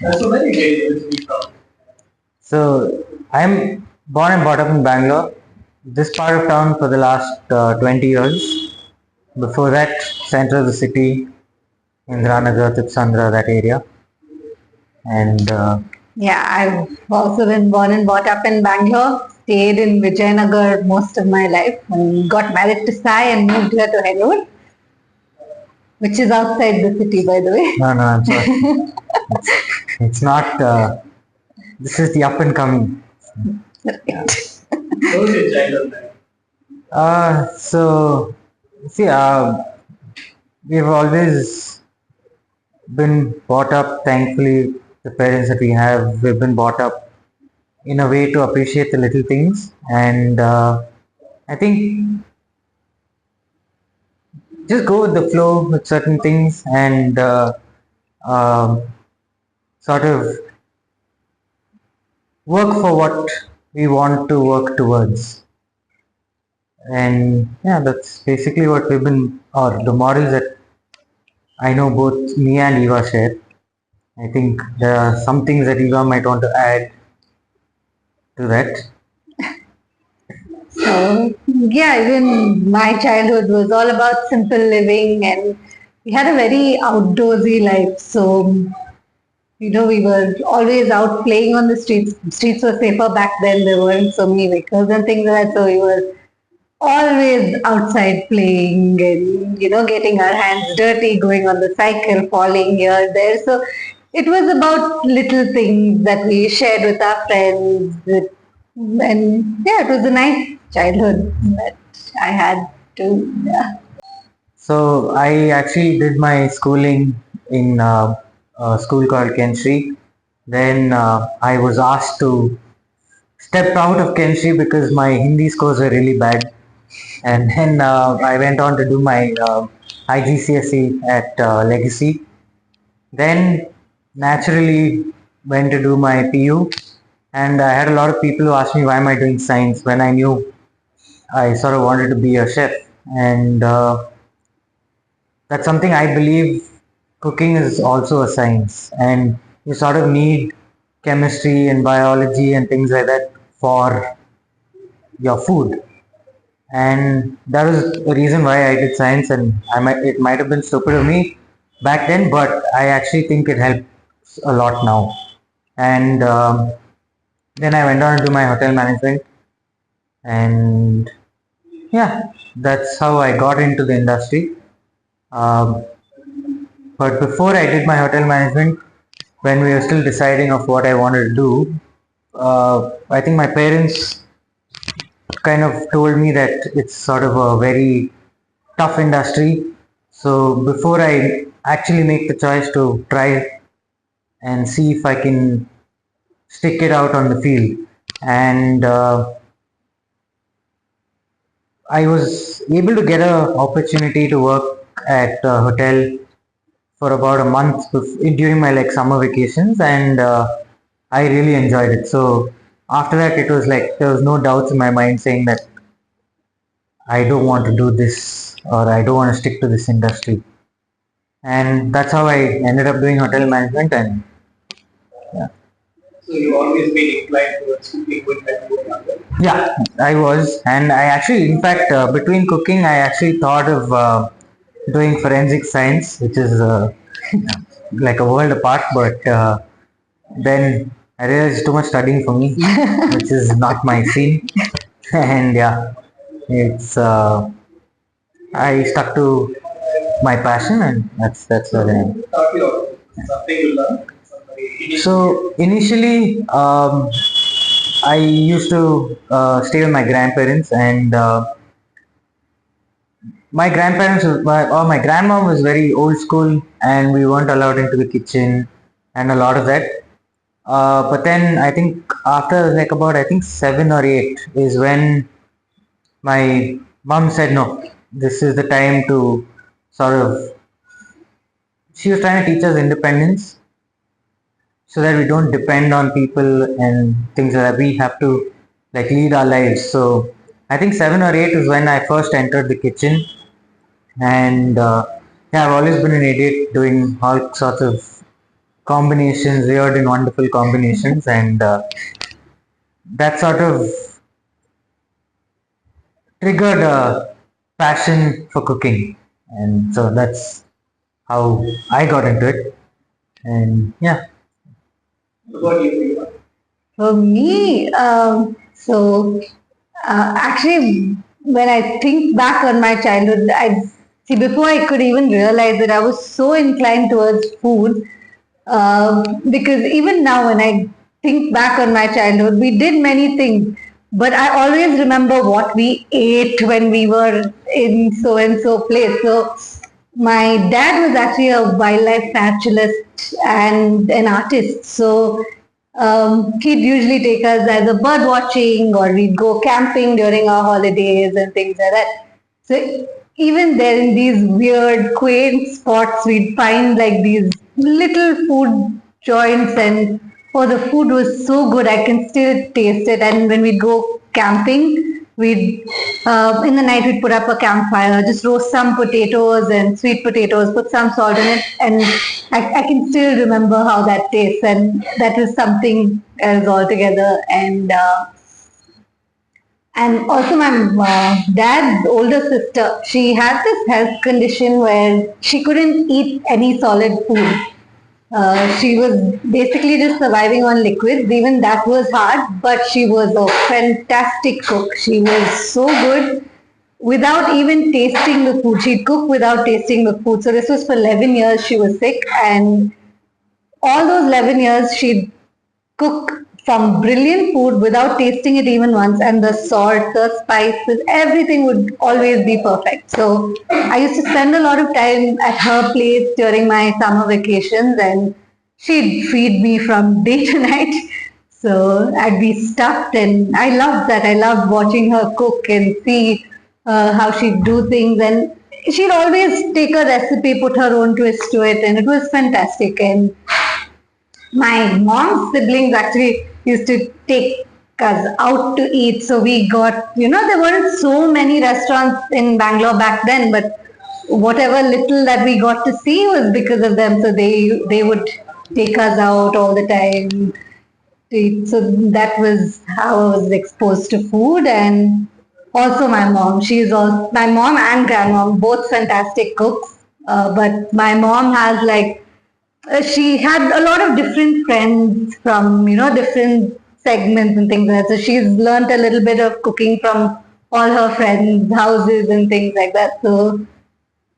So where you originally from? So I'm born and brought up in Bangalore, this part of town for the last 20 years. Before that, center of the city, Indranagar, Tipsandra, that area. And Yeah, I've also been born and brought up in Bangalore, stayed in Vijayanagar most of my life, and got married to Sai and moved here to Hennur, which is outside the city, by the way. no, I'm sorry. it's not, this is the up and coming. How was your childhood life? So, see, we've always been brought up, thankfully, the parents that we have, we've been brought up in a way to appreciate the little things. And I think just go with the flow with certain things and um sort of work for what we want to work towards. And yeah, that's basically what we've been, or the models that I know both me and Eva share. I think there are some things that Eva might want to add to that. So, yeah, even my childhood was all about simple living, and we had a very outdoorsy life. So, we were always out playing on the streets. Streets were safer back then. There weren't so many vehicles and things like that. So we were always outside playing and, getting our hands dirty, going on the cycle, falling here, there. So it was about little things that we shared with our friends. And yeah, it was a nice childhood that I had too. Yeah. So I actually did my schooling in a school called Kenshri. Then I was asked to step out of Kenshri because my Hindi scores were really bad. And then I went on to do my IGCSE at Legacy. Then naturally went to do my PU. And I had a lot of people who asked me why am I doing science when I knew I sort of wanted to be a chef. And that's something I believe cooking is also a science. And you sort of need chemistry and biology and things like that for your food. And that was the reason why I did science, and it might have been stupid of me back then, but I actually think it helps a lot now. And then I went on to do my hotel management, and yeah, that's how I got into the industry. Um, but before I did my hotel management, when we were still deciding of what I wanted to do, I think my parents kind of told me that it's sort of a very tough industry. So before I actually make the choice to try and see if I can stick it out on the field, and I was able to get an opportunity to work at a hotel for about a month during my summer vacations, and I really enjoyed it. So after that, it was like there was no doubts in my mind saying that I don't want to do this or I don't want to stick to this industry. And that's how I ended up doing hotel management. And yeah. So you always been inclined towards cooking when you were younger? Yeah, I was. And I actually, in fact, between cooking, I actually thought of doing forensic science, which is like a world apart. But then I realized it's too much studying for me, which is not my scene. And yeah, it's I stuck to my passion, and that's what I am. Taught you something you learned? So initially, I used to stay with my grandparents, and my grandparents, or my grandmom was very old school, and we weren't allowed into the kitchen, and a lot of that. But then I think after about I think 7 or 8 is when my mom said no, this is the time to sort of. She was trying to teach us independence, so that we don't depend on people and things like that. We have to lead our lives. So I think 7 or 8 is when I first entered the kitchen, and yeah, I've always been an idiot doing all sorts of combinations, weird and wonderful combinations, and that sort of triggered a passion for cooking, and so that's how I got into it. And yeah, What about you, Eva? For me, actually, when I think back on my childhood, I see before I could even realize that I was so inclined towards food. Because even now, when I think back on my childhood, we did many things, but I always remember what we ate when we were in so and so place. So, my dad was actually a wildlife naturalist and an artist. So, he'd usually take us either bird watching or we'd go camping during our holidays and things like that. So even there in these weird, quaint spots, we'd find like these little food joints, and oh, the food was so good. I can still taste it. And when we'd go camping, we'd in the night we'd put up a campfire, just roast some potatoes and sweet potatoes, put some salt in it, and I can still remember how that tastes, and that was something else altogether. And also my dad's older sister, she had this health condition where she couldn't eat any solid food. She was basically just surviving on liquids. Even that was hard, but she was a fantastic cook. She was so good without even tasting the food. She'd cook without tasting the food. So this was for 11 years she was sick, and all those 11 years she'd cook some brilliant food without tasting it even once, and the salt, the spices, everything would always be perfect. So I used to spend a lot of time at her place during my summer vacations, and she'd feed me from day to night. So I'd be stuffed, and I loved that. I loved watching her cook and see how she'd do things, and she'd always take a recipe, put her own twist to it, and it was fantastic. And my mom's siblings actually used to take us out to eat. So we got, there weren't so many restaurants in Bangalore back then, but whatever little that we got to see was because of them. So they would take us out all the time to eat. So that was how I was exposed to food. And also my mom, my mom and grandmom, both fantastic cooks. But my mom has she had a lot of different friends from different segments and things like that. So she's learned a little bit of cooking from all her friends' houses and things like that. So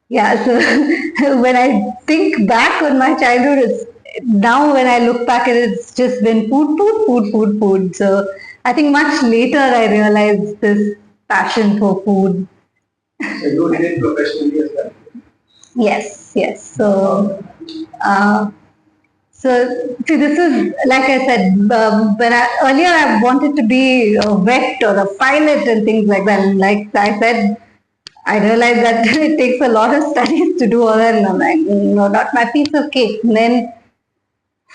yeah, so when I think back on my childhood, now when I look back at it, it's just been food, food, food, food, food. So I think much later I realized this passion for food. So you did it professionally as well? Yes. So see, this is like I said. Earlier I wanted to be a vet or a pilot and things like that. And like I said, I realized that it takes a lot of studies to do all that. And I'm like, no, not my piece of cake. And then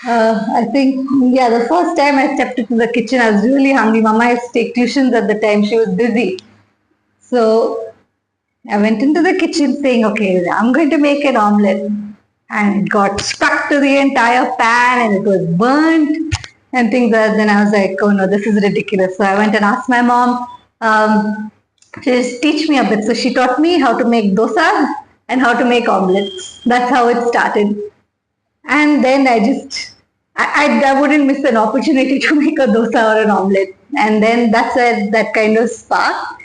I think, the first time I stepped into the kitchen, I was really hungry. Mama used to take tuitions at the time. She was busy. So I went into the kitchen saying, okay, I'm going to make an omelette. And it got stuck to the entire pan and it was burnt and things like that. Then I was like, oh no, this is ridiculous. So I went and asked my mom to just teach me a bit. So she taught me how to make dosas and how to make omelettes. That's how it started. And then I wouldn't miss an opportunity to make a dosa or an omelette. And then that's where that kind of sparked.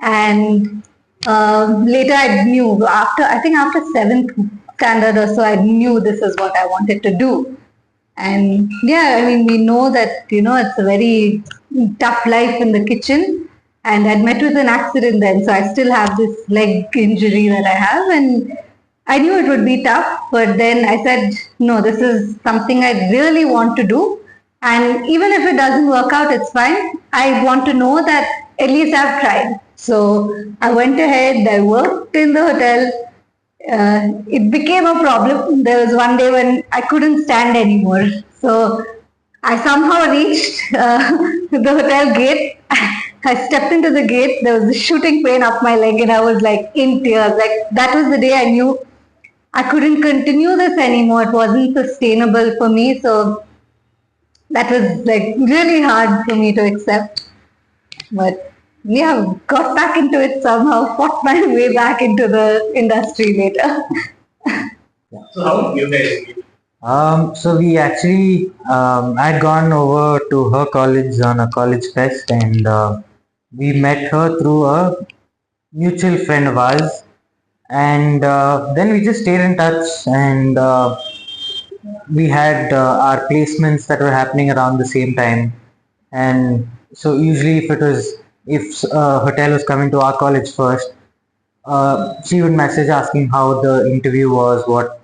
And later I knew, after 7th standard or so, I knew this is what I wanted to do. And we know that, it's a very tough life in the kitchen. And I'd met with an accident then, so I still have this leg injury that I have. And I knew it would be tough, but then I said, no, this is something I really want to do. And even if it doesn't work out, it's fine. I want to know that at least I've tried. So I went ahead, I worked in the hotel. It became a problem. There was one day when I couldn't stand anymore. So I somehow reached the hotel gate. I stepped into the gate. There was a shooting pain up my leg and I was like in tears. Like that was the day I knew I couldn't continue this anymore. It wasn't sustainable for me. So that was like really hard for me to accept. But yeah, got back into it somehow, fought my way back into the industry later. So how did you guys meet? So we actually, I'd gone over to her college on a college fest, and we met her through a mutual friend of ours, and then we just stayed in touch, and we had our placements that were happening around the same time, and so usually if a hotel was coming to our college first, she would message asking how the interview was, what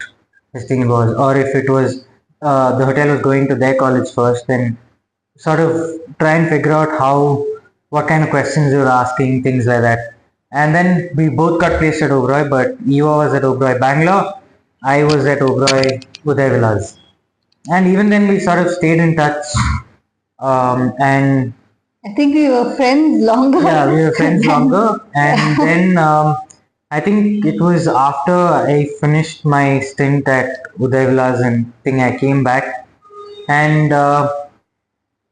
his thing was, or if it was the hotel was going to their college first, then sort of try and figure out what kind of questions they were asking, things like that. And then we both got placed at Oberoi, but Eva was at Oberoi Bangalore, I was at Oberoi Uday. And even then we sort of stayed in touch, and I think we were friends longer. yeah, we were friends longer. And then I think it was after I finished my stint at Uday and thing I came back, and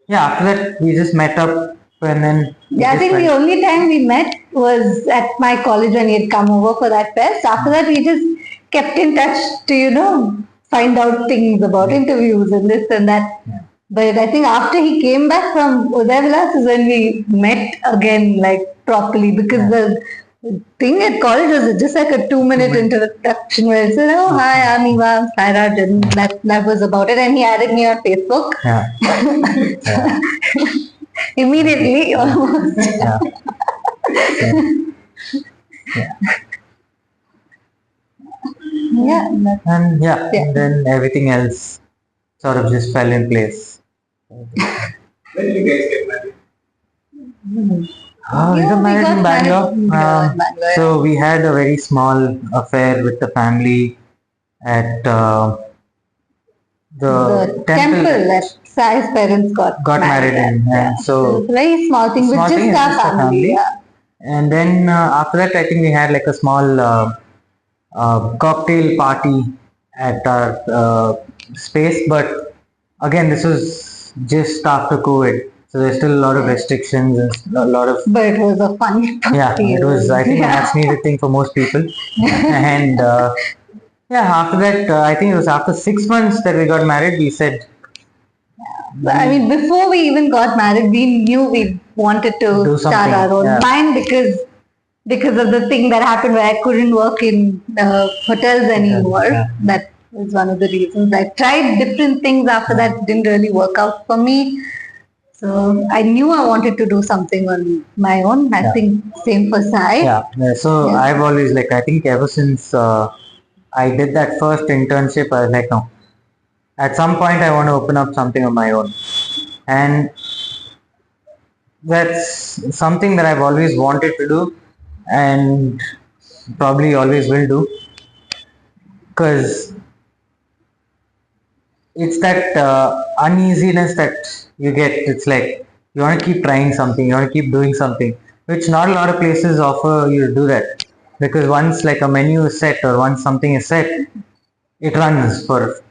yeah, after that we just met up, and then Yeah, I think the only time we met was at my college when he had come over for that fest. After that, we just kept in touch to find out things about interviews and this and that. Yeah. But I think after he came back from Uday Vilas is when we met again, like properly, because the thing at college was just like a 2-minute introduction where he said, "Oh, hi, I'm Eva, I'm Sairaj," and that was about it. And he added me on Facebook. Yeah. Yeah. Immediately, almost. Yeah. Yeah. And yeah, Yeah. and then everything else sort of just fell in place. When did you guys get married? We Yeah, got we married got in Bangalore. married in Bangalore, So we had a very small affair with the family at the temple that Sai's parents got married in, and Yeah. so It's a very small thing, small with thing, just it's our just a family. family. Yeah. And then after that, I think we had like a small cocktail party at our space. But again, this was just after COVID, so there's still a lot of restrictions and a lot of But it was a fun party. yeah. It was, I think, a much needed thing for most people. And yeah, after that, I think it was after 6 months that we got married. We said, I mean, before we even got married, we knew we wanted to Do start something, our own. yeah. Mine because of the thing that happened where I couldn't work in hotels anymore. yeah. That was one of the reasons. I tried different things after that, didn't really work out for me. So I knew I wanted to do something on my own. I think same for Sai. yeah. So Yeah. I've always I think ever since I did that first internship, I was like, no, at some point I want to open up something of my own, and that's something that I've always wanted to do, and probably always will do, because it's that uneasiness that you get. It's like you want to keep trying something, you want to keep doing something, which not a lot of places offer you to do that, because once like a menu is set or once something is set, it runs for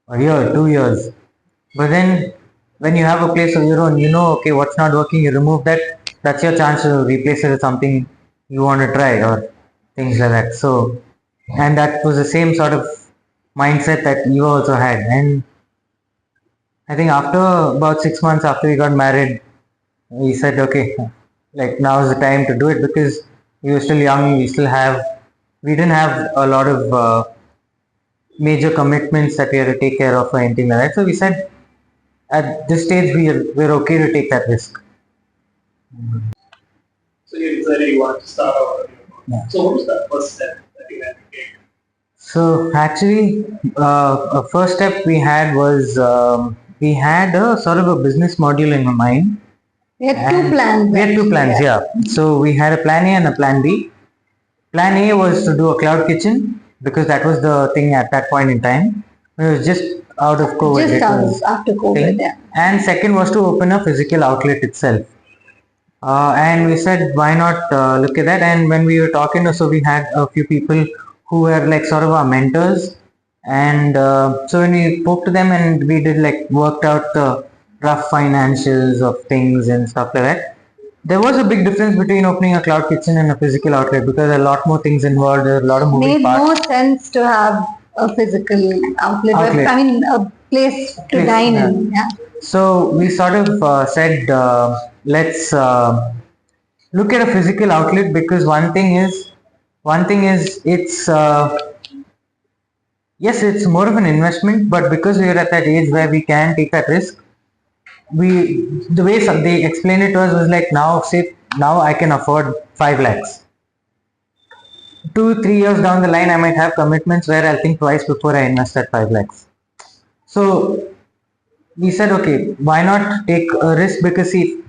a year, 2 years. But then when you have a place of your own, okay, what's not working, you remove that. That's your chance to replace it with something you want to try or things like that. So, and that was the same sort of mindset that Eva also had. And I think after about 6 months after we got married, we said, okay, like now is the time to do it, because we were still young. We didn't have a lot of major commitments that we had to take care of or anything like that. So we said, at this stage, we're okay to take that risk. So you decided you wanted to start out on your own. Yeah. So what was the first step that you had to take? So actually, a first step we had was we had a sort of a business module in my mind. We had two plans. We had two actually, plans, yeah. So we had a plan A and a plan B. Plan A was to do a cloud kitchen, because that was the thing at that point in time. It was just out of COVID. Just it was after COVID, thing. yeah. And second was to open a physical outlet itself. And we said, why not look at that? And when we were talking, so we had a few people who were like sort of our mentors. And so when we spoke to them and we did like worked out the rough financials of things and stuff like that, there was a big difference between opening a cloud kitchen and a physical outlet because there are a lot more things involved, there are a lot of moving Made parts. more sense to have a physical outlet. Outlet. I mean, a place to Place, dine yeah. in. Yeah. So we sort of said, let's look at a physical outlet because one thing is it's yes, it's more of an investment, but because we are at that age where we can take that risk, the way they explained it to us was like now I can afford 5 lakhs. 2-3 years down the line, I might have commitments where I'll think twice before I invest that 5 lakhs. So we said, okay, why not take a risk? Because see,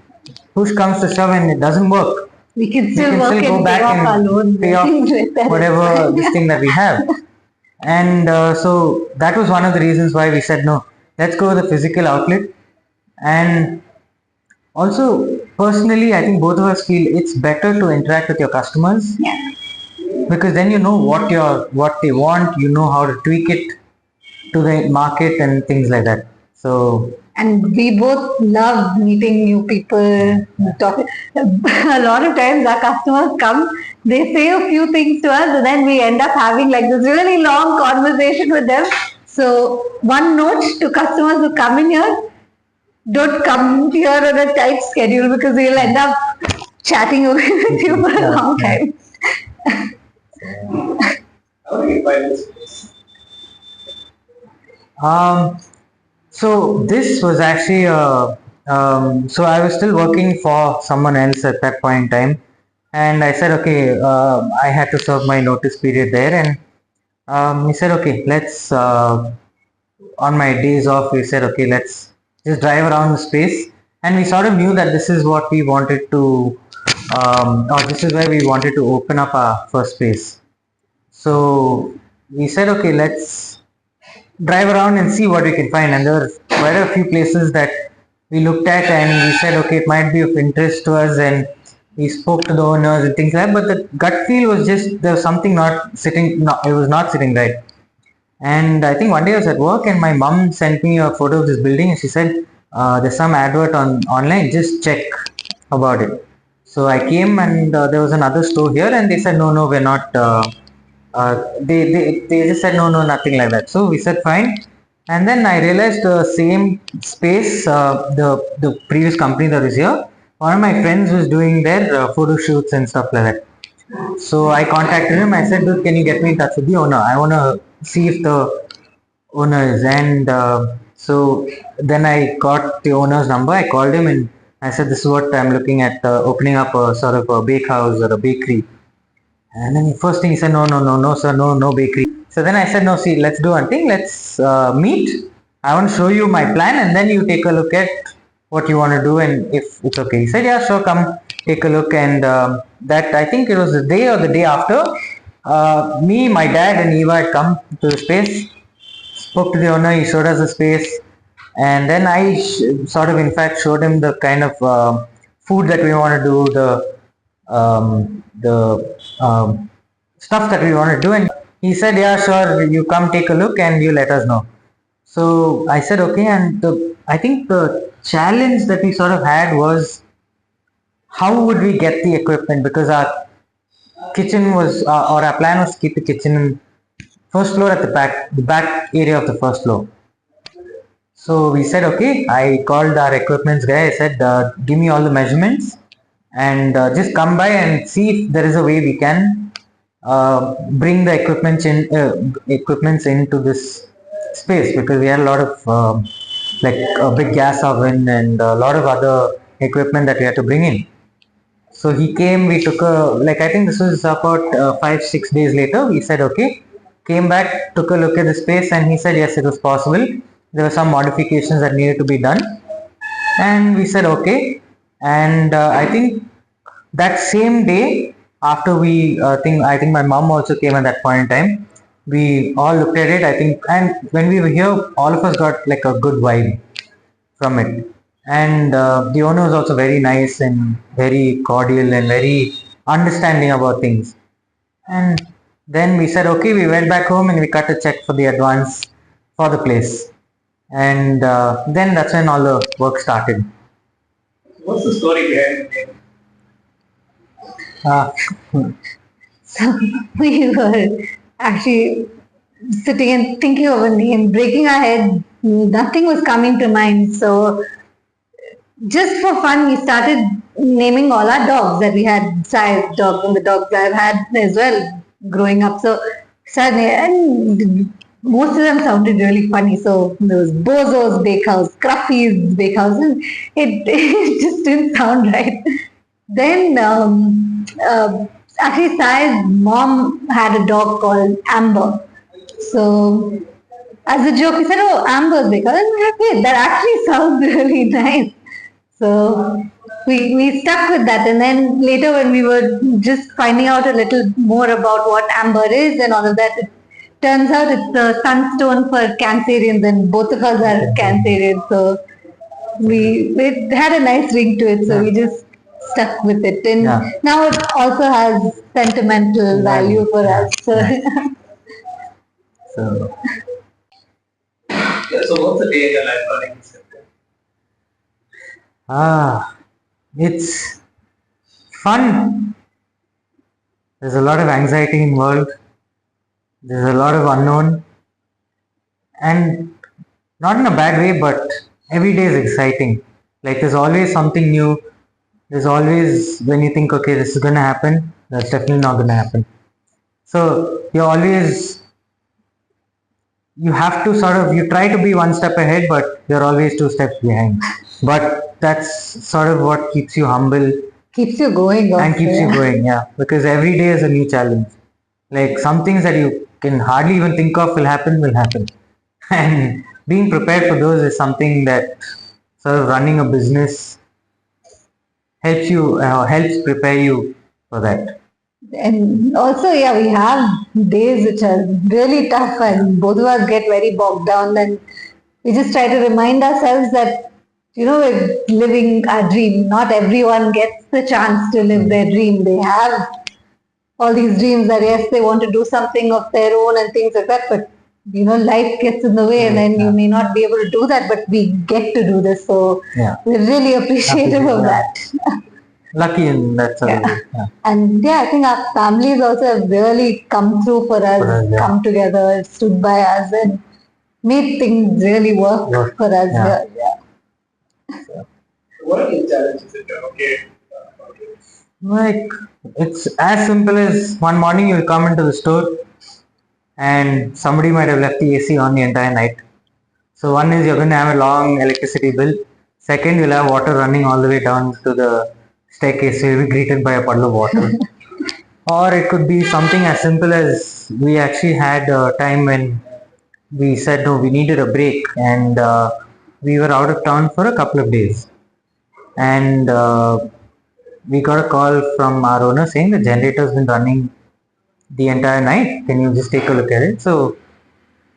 push comes to shove and it doesn't work, We can we still can work still go and back pay off our and loans. pay and off things like that. whatever this thing that we have. And so that was one of the reasons why we said no, let's go with a physical outlet. And also, personally, I think both of us feel it's better to interact with your customers Yeah. because then you know what they want, you know how to tweak it to the market and things like that. So And we both love meeting new people. Talking. A lot of times our customers come, they say a few things to us, and then we end up having like this really long conversation with them. So one note to customers who come in here: don't come here on a tight schedule because we'll end up chatting away with you for a Yeah, long yeah. time. How do you find this place? So this was actually so I was still working for someone else at that point in time, and I said okay, I had to serve my notice period there, and he said okay, let's on my days off we said okay, let's just drive around the space, and we sort of knew that this is what we wanted to or this is where we wanted to open up our first space. So we said okay, let's drive around and see what we can find. And there were quite a few places that we looked at and we said, okay, it might be of interest to us. And we spoke to the owners and things like that. But the gut feel was just there was something not sitting, no, it was not sitting right. And I think one day I was at work and my mom sent me a photo of this building and she said, there's some advert online, just check about it. So I came and there was another store here and they said, no, we're not. They just said, no, nothing like that. So we said, fine. And then I realized the same space, the previous company that was here, one of my friends was doing their photo shoots and stuff like that. So I contacted him. I said, dude, can you get me in touch with the owner? I want to see if the owner is. And so then I got the owner's number. I called him and I said, this is what I'm looking at, opening up a sort of a bakehouse or a bakery. And then the first thing he said, no, sir, no bakery. So then I said, no, see, let's do one thing. Let's meet. I want to show you my plan and then you take a look at what you want to do and if it's okay. He said, yeah, sure, come take a look. And that, I think it was the day or the day after, me, my dad and Eva had come to the space, spoke to the owner, he showed us the space. And then I sort of, in fact, showed him the kind of food that we want to do, the stuff that we want to do. And he said, yeah, sure, you come take a look and you let us know. So I said, okay. And I think the challenge that we sort of had was how would we get the equipment? Because our kitchen was, or our plan was to keep the kitchen in first floor at the back area of the first floor. So we said, okay, I called our equipments guy. I said, give me all the measurements and just come by and see if there is a way we can bring the equipments into this space because we had a lot of like a big gas oven and a lot of other equipment that we had to bring in. So he came, we took I think this was about 5-6 days later. We said, okay, came back, took a look at the space, and he said, yes, it was possible. There were some modifications that needed to be done. And we said, okay. And I think that same day, after I think my mom also came at that point in time. We all looked at it, I think, and when we were here, all of us got like a good vibe from it. And the owner was also very nice and very cordial and very understanding about things. And Then we said, okay, we went back home and we cut a check for the advance for the place. And then that's when all the work started. What's the story behind the name? Uh, So we were actually sitting and thinking of a name, breaking our head. Nothing was coming to mind. So just for fun, we started naming all our dogs that we had, size dogs, and the dogs I've had as well growing up. So and most of them sounded really funny. So there was Bozo's Bakehouse, Cruffy's Bakehouse, and it just didn't sound right. Then actually, Sai's mom had a dog called Amber. So as a joke, we said, "Oh, Amber's Bakehouse." And we were like, "Wait, that actually sounds really nice." So we stuck with that, and then later when we were just finding out a little more about what amber is and all of that, it turns out it's the sunstone for Cancerians, and both of us are Cancerians. So it had a nice ring to it, so we just stuck with it, and now it also has sentimental value for us. So so Yeah, so what's the day in your life running this café? it's fun. There's a lot of anxiety involved. There's a lot of unknown, and not in a bad way, but every day is exciting. Like there's always something new. There's always, when you think, okay, this is gonna happen, that's definitely not gonna happen. So you have to you try to be one step ahead, but you're always two steps behind. But that's sort of what keeps you humble keeps you going. and keeps you going, yeah. Because every day is a new challenge. Like some things that you can hardly even think of will happen. And being prepared for those is something that sort of running a business helps prepare you for that. And also, yeah, we have days which are really tough, and both of us get very bogged down. And we just try to remind ourselves that, we're living our dream. Not everyone gets the chance to live their dream. They have all these dreams that, yes, they want to do something of their own and things like that, but life gets in the way, and then you may not be able to do that, but we get to do this. So we're really appreciative of that. Lucky in that sort of way. Yeah. And I think our families also have really come through for us, come together, stood by us, and made things really work for us. What are the challenges that you're okay? Like it's as simple as one morning you'll come into the store and somebody might have left the AC on the entire night. So one is you're going to have a long electricity bill. Second, you'll have water running all the way down to the staircase, so you'll be greeted by a puddle of water. Or it could be something as simple as we actually had a time when we said no, we needed a break, and we were out of town for a couple of days, and we got a call from our owner saying the generator's been running the entire night. Can you just take a look at it? So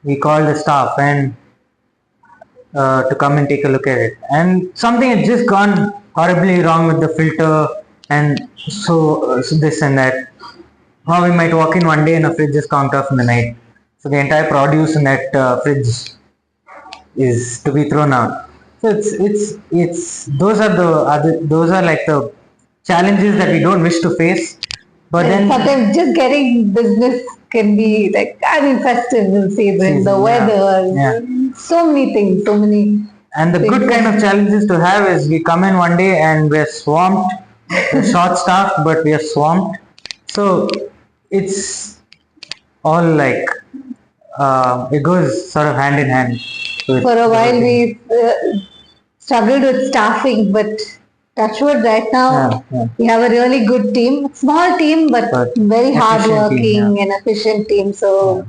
we called the staff and to come and take a look at it, and something had just gone horribly wrong with the filter, and so this and that. How we might walk in one day and a fridge is conked off in the night, so the entire produce in that fridge is to be thrown out. So it's those are like the challenges that we don't wish to face, but then sometimes just getting business can be like, festival season, the weather, so many things, so many. And the good kind of challenges to have is we come in one day and we're swamped, we're short staffed, but we are swamped. So it's all like it goes sort of hand in hand. For a while we struggled with staffing, but touch wood, right now we have a really good team. Small team, but very hardworking and efficient team. So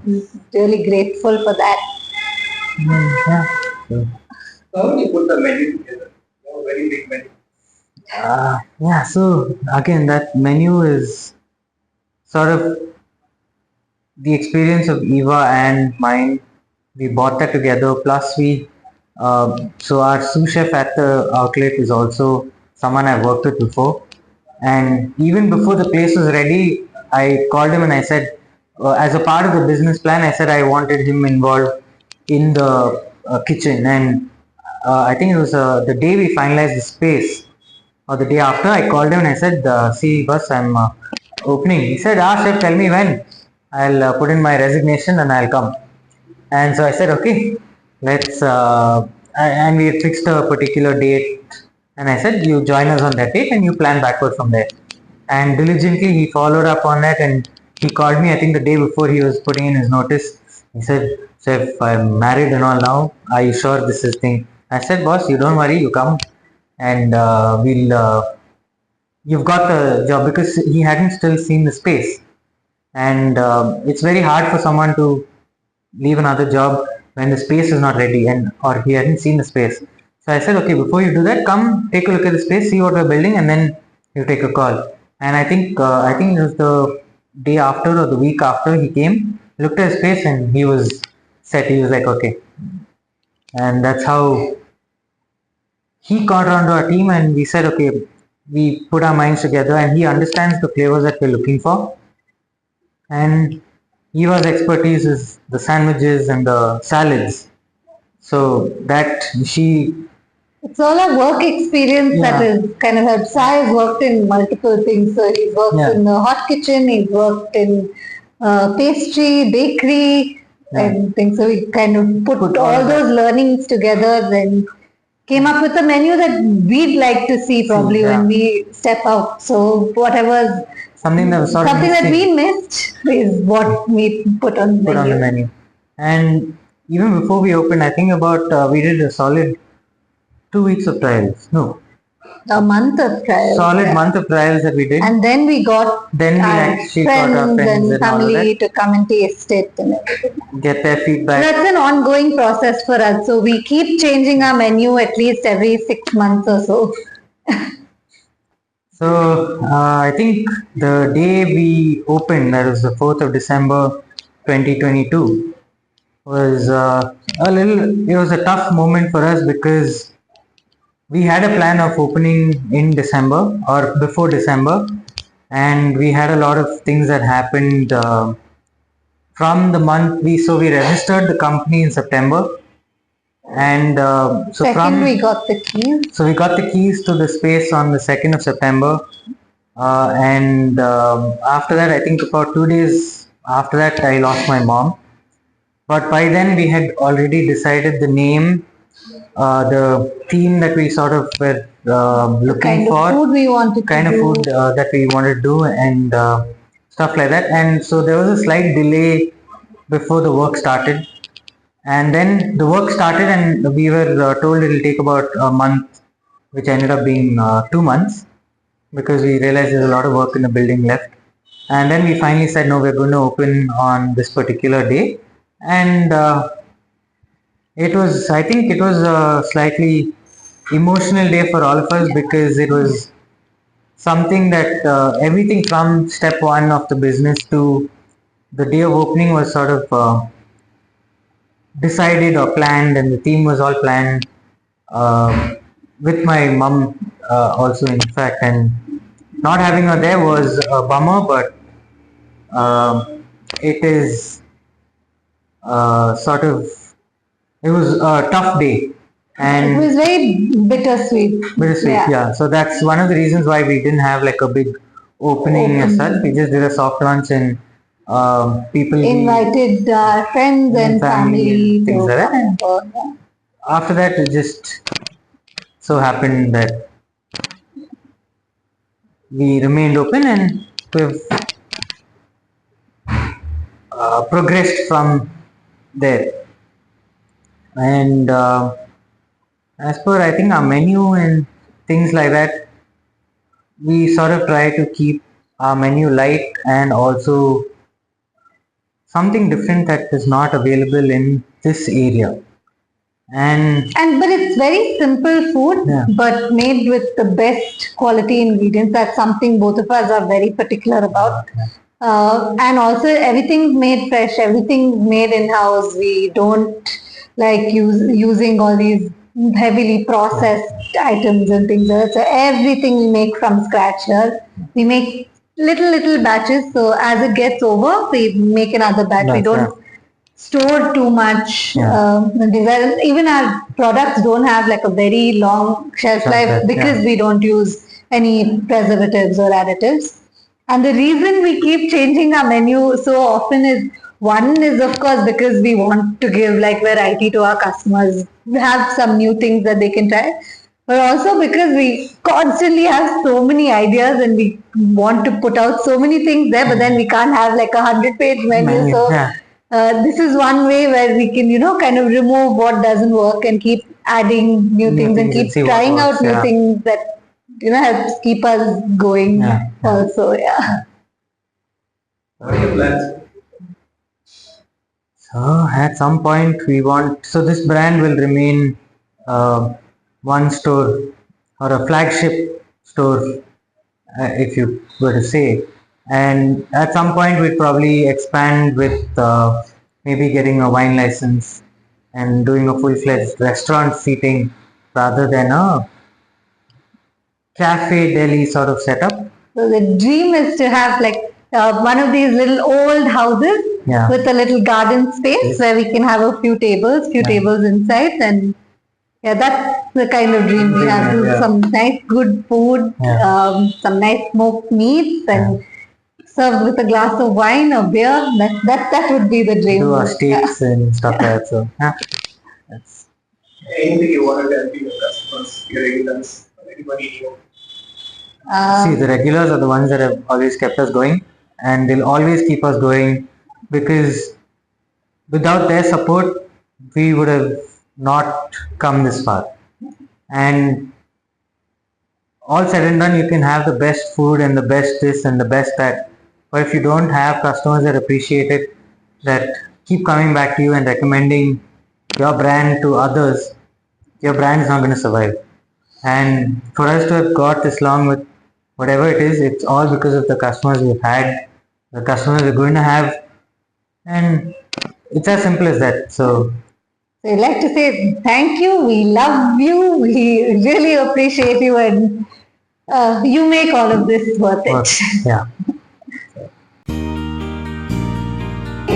really grateful for that. How do you put the menu together? Very big menu. So again, that menu is sort of the experience of Eva and mine. We bought that together. Plus, so our sous chef at the outlet is also someone I've worked with before. And even before the place was ready, I called him and I said, as a part of the business plan, I said I wanted him involved in the kitchen, and I think it was the day we finalized the space, or the day after. I called him and I said, "See, boss, I'm opening." He said, "Ah, sir, tell me when. I'll put in my resignation and I'll come." And so I said, "Okay, let's." And we had fixed a particular date, and I said, "You join us on that date, and you plan backward from there." And diligently he followed up on that, and he called me, I think the day before he was putting in his notice. He said, "Chef, I'm married and all now. Are you sure this is thing?" I said, "Boss, you don't worry, you come, and you've got the job," because he hadn't still seen the space. And it's very hard for someone to leave another job when the space is not ready, and or he hadn't seen the space. So I said, "Okay, before you do that, come take a look at the space, see what we're building, and then you take a call." And I think it was the day after or the week after he came, looked at his space, and he was set. He was like, "Okay," and that's how he got onto our team, and we said, "Okay, we put our minds together, and he understands the flavors that we're looking for." And Eva's expertise is the sandwiches and the salads. So that she, It's all a work experience that yeah, is kind of helped. Sai has worked in multiple things. So he's worked yeah, in the hot kitchen, he's worked in pastry, bakery, yeah. and things. So we kind of put Put all all that, those learnings together and came up with a menu that we'd like to see probably yeah, when we step out. So whatever's something that was sort of something that we missing, missed is what we put on the put on the menu. menu. And even before we opened, I think about we did a solid 2 weeks of trials. No, A month of trials. solid Yeah. month of trials that we did. And then we got Then we our actually got our friends friends and and all of family that, to come and taste it and everything. get their So feedback. that's an ongoing process for us. So we keep changing our menu at least every 6 months or so. So I think the day we opened, that was the 4th of December 2022, was it was a tough moment for us because we had a plan of opening in December or before December, and we had a lot of things that happened from the month we registered the company in September, and Second, we got the keys. so we got the keys to the space on the 2nd of September. And after that, I think about 2 days after that, I lost my mom. But by then, we had already decided the name, the theme that we sort of were looking Kind of for, food we wanted kind to of do. food that we wanted to do, and stuff like that. And so there was a slight delay before the work started. And then the work started, and we were told it will take about a month, which ended up being 2 months, because we realized there's a lot of work in the building left. And then we finally said, no, we're going to open on this particular day. And I think it was a slightly emotional day for all of us, because it was something that everything from step one of the business to the day of opening was sort of decided or planned, and the theme was all planned with my mum also, in fact. And not having her there was a bummer, but it is sort of, it was a tough day. And It was very bittersweet. bittersweet, yeah. So that's one of the reasons why we didn't have like a big opening as such. We just did a soft launch, and people Invited our friends and family and things to like that. come And over. Yeah. after that, it just so happened that we remained open, and we've progressed from there. And as per, I think, our menu and things like that, we sort of try to keep our menu light, and also something different that is not available in this area. And But it's very simple food, yeah, but made with the best quality ingredients. That's something both of us are very particular about. And also everything's made fresh, everything's made in house. We don't like using all these heavily processed items and things like that. So everything we make from scratch here. We make little batches. So as it gets over, we make another batch. We That's don't store too much. Yeah. Even our products don't have like a very long shelf Shelf life life, because yeah. we don't use any preservatives or additives. And the reason we keep changing our menu so often is, one is of course because we want to give like variety to our customers, have some new things that they can try, but also because we constantly have so many ideas and we want to put out so many things there, but then we can't have like 100-page menu. So Yeah. this is one way where we can, kind of remove what doesn't work and keep adding new things and keep see what trying out works, new yeah. things that, helps keep us going Yeah. also, yeah. What are your plans? So at some point so this brand will remain one store or a flagship store, if you were to say. And at some point we'd probably expand with maybe getting a wine license and doing a full-fledged restaurant seating rather than a cafe deli sort of setup. So the dream is to have like one of these little old houses Yeah. with a little garden space where we can have a few tables inside, and yeah, that's the kind of dream we have. Do Yeah. some nice good food, Yeah. some nice smoked meats, and served with a glass of wine or beer. That would be the dream. Do our Yeah. steaks and stuff like that. So yeah, that's Anything you want to tell to your customers, your regulars, or anybody new? See, the regulars are the ones that have always kept us going, and they'll always keep us going because without their support, we would have not come this far. And all said and done, you can have the best food and the best this and the best that, but if you don't have customers that appreciate it, that keep coming back to you and recommending your brand to others, your brand is not going to survive. And for us to have got this long with whatever it is, it's all because of the customers we've had, the customers we're going to have, and it's as simple as that. So So I'd like to say thank you. We love you. We really appreciate you, and you make all of this worth it. yeah.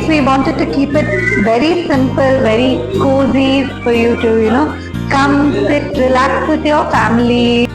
We wanted to keep it very simple, very cozy for you to, come, sit, relax with your family.